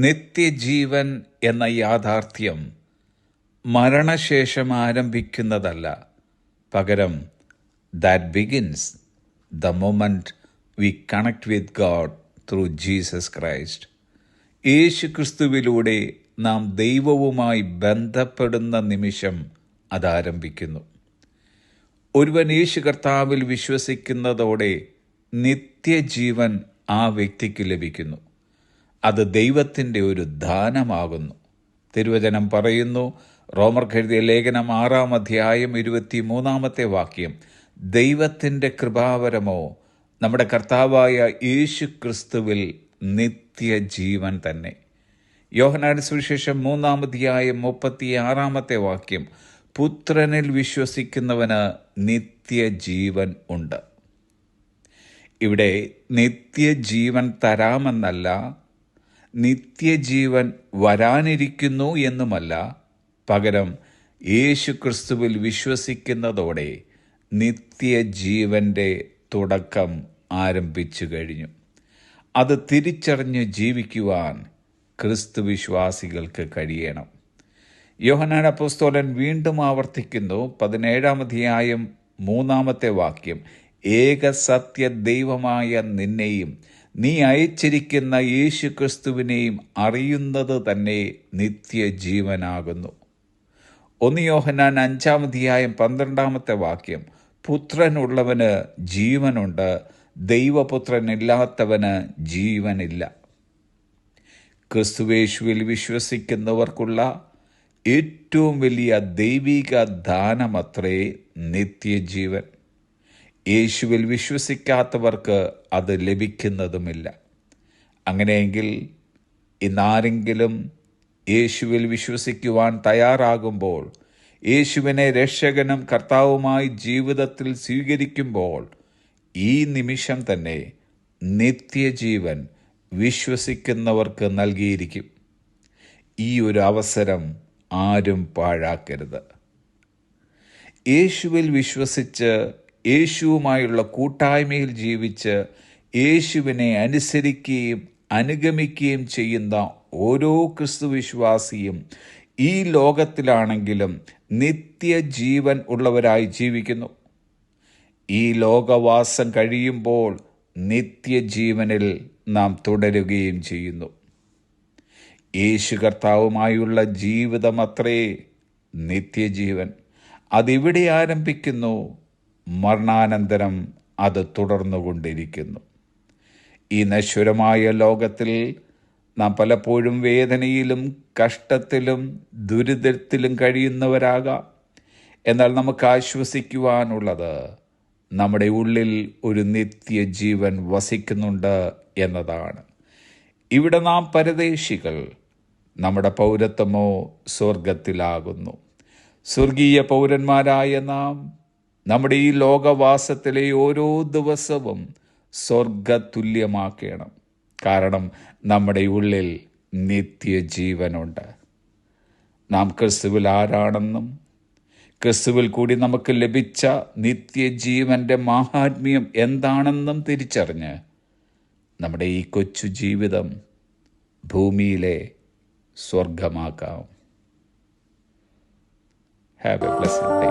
നിത്യജീവൻ എന്ന യാഥാർത്ഥ്യം മരണശേഷം ആരംഭിക്കുന്നതല്ല, പകരം that begins the moment we connect with God through Jesus Christ. യേശു ക്രിസ്തുവിലൂടെ നാം ദൈവവുമായി ബന്ധപ്പെടുന്ന നിമിഷം അതാരംഭിക്കുന്നു. ഒരുവൻ യേശു കർത്താവിൽ വിശ്വസിക്കുന്നതോടെ നിത്യജീവൻ ആ വ്യക്തിക്ക് ലഭിക്കുന്നു. അത് ദൈവത്തിൻ്റെ ഒരു ദാനമാകുന്നു. തിരുവചനം പറയുന്നു, റോമർക്ക് എഴുതിയ ലേഖനം 6-ാം അധ്യായം 23-ാമത്തെ വാക്യം, ദൈവത്തിൻ്റെ കൃപാവരമോ നമ്മുടെ കർത്താവായ യേശു ക്രിസ്തുവിൽ നിത്യജീവൻ തന്നെ. യോഹന്നാന്റെ സുവിശേഷം 3-ാം അധ്യായം 36-ാമത്തെ വാക്യം, പുത്രനിൽ വിശ്വസിക്കുന്നവന് നിത്യജീവൻ ഉണ്ട്. ഇവിടെ നിത്യജീവൻ തരാമെന്നല്ല, നിത്യജീവൻ വരാനിരിക്കുന്നു എന്നുമല്ല, പകരം യേശു ക്രിസ്തുവിൽ വിശ്വസിക്കുന്നതോടെ നിത്യജീവൻ്റെ തുടക്കം ആരംഭിച്ചു കഴിഞ്ഞു. അത് തിരിച്ചറിഞ്ഞ് ജീവിക്കുവാൻ ക്രിസ്തു വിശ്വാസികൾക്ക് കഴിയണം. യോഹന്നാൻ അപ്പോസ്തലൻ വീണ്ടും ആവർത്തിക്കുന്നു, 17-ാം അധ്യായം 3-ാമത്തെ വാക്യം, ഏക സത്യ ദൈവമായ നിന്നെയും നീ അയച്ചിരിക്കുന്ന യേശു ക്രിസ്തുവിനെയും അറിയുന്നത് തന്നെ നിത്യജീവനാകുന്നു. 1 യോഹന്നാൻ 5-ാം അധ്യായം 12-ാമത്തെ വാക്യം, പുത്രനുള്ളവന് ജീവനുണ്ട്, ദൈവപുത്രനില്ലാത്തവന് ജീവനില്ല. ക്രിസ്തുവേശുവിൽ വിശ്വസിക്കുന്നവർക്കുള്ള ഏറ്റവും വലിയ ദൈവിക ദാനമത്രേ നിത്യജീവൻ. യേശുവിൽ വിശ്വസിക്കാത്തവർക്ക് അത് ലഭിക്കുന്നതുമില്ല. അങ്ങനെയെങ്കിൽ ഇന്നാരെങ്കിലും യേശുവിൽ വിശ്വസിക്കുവാൻ തയ്യാറാകുമ്പോൾ, യേശുവിനെ രക്ഷകനും കർത്താവുമായി ജീവിതത്തിൽ സ്വീകരിക്കുമ്പോൾ, ഈ നിമിഷം തന്നെ നിത്യജീവൻ വിശ്വസിക്കുന്നവർക്ക് നൽകിയിരിക്കും. ഈ ഒരു അവസരം ആരും പാഴാക്കരുത്. യേശുവിൽ വിശ്വസിച്ച് യേശുവുമായുള്ള കൂട്ടായ്മയിൽ ജീവിച്ച് യേശുവിനെ അനുസരിക്കുകയും അനുഗമിക്കുകയും ചെയ്യുന്ന ഓരോ ക്രിസ്തുവിശ്വാസിയും ഈ ലോകത്തിലാണെങ്കിലും നിത്യജീവൻ ഉള്ളവരായി ജീവിക്കുന്നു. ഈ ലോകവാസം കഴിയുമ്പോൾ നിത്യജീവനിൽ നാം തുടരുകയും ചെയ്യുന്നു. യേശു കർത്താവുമായുള്ള ജീവിതമത്രേ നിത്യജീവൻ. അതിവിടെ ആരംഭിക്കുന്നു, മരണാനന്തരം അത് തുടർന്നുകൊണ്ടിരിക്കുന്നു. ഈ നശ്വരമായ ലോകത്തിൽ നാം പലപ്പോഴും വേദനയിലും കഷ്ടത്തിലും ദുരിതത്തിലും കഴിയുന്നവരാകാം. എന്നാൽ നമുക്ക് ആശ്വസിക്കുവാനുള്ളത് നമ്മുടെ ഉള്ളിൽ ഒരു നിത്യജീവൻ വസിക്കുന്നുണ്ട് എന്നതാണ്. ഇവിടെ നാം പരദേശികൾ, നമ്മുടെ പൗരത്വമോ സ്വർഗത്തിലാകുന്നു. സ്വർഗീയ പൗരന്മാരായ നാം നമ്മുടെ ഈ ലോകവാസത്തിലെ ഓരോ ദിവസവും സ്വർഗതുല്യമാക്കണം. കാരണം നമ്മുടെ ഉള്ളിൽ നിത്യജീവനുണ്ട്. നാം ക്രിസ്തുവിൽ ആരാണെന്നും ക്രിസ്തുവിൽ കൂടി നമുക്ക് ലഭിച്ച നിത്യജീവൻ്റെ മാഹാത്മ്യം എന്താണെന്നും തിരിച്ചറിഞ്ഞ് നമ്മുടെ ഈ കൊച്ചു ജീവിതം ഭൂമിയിലെ സ്വർഗമാക്കാം. Have a blessed day.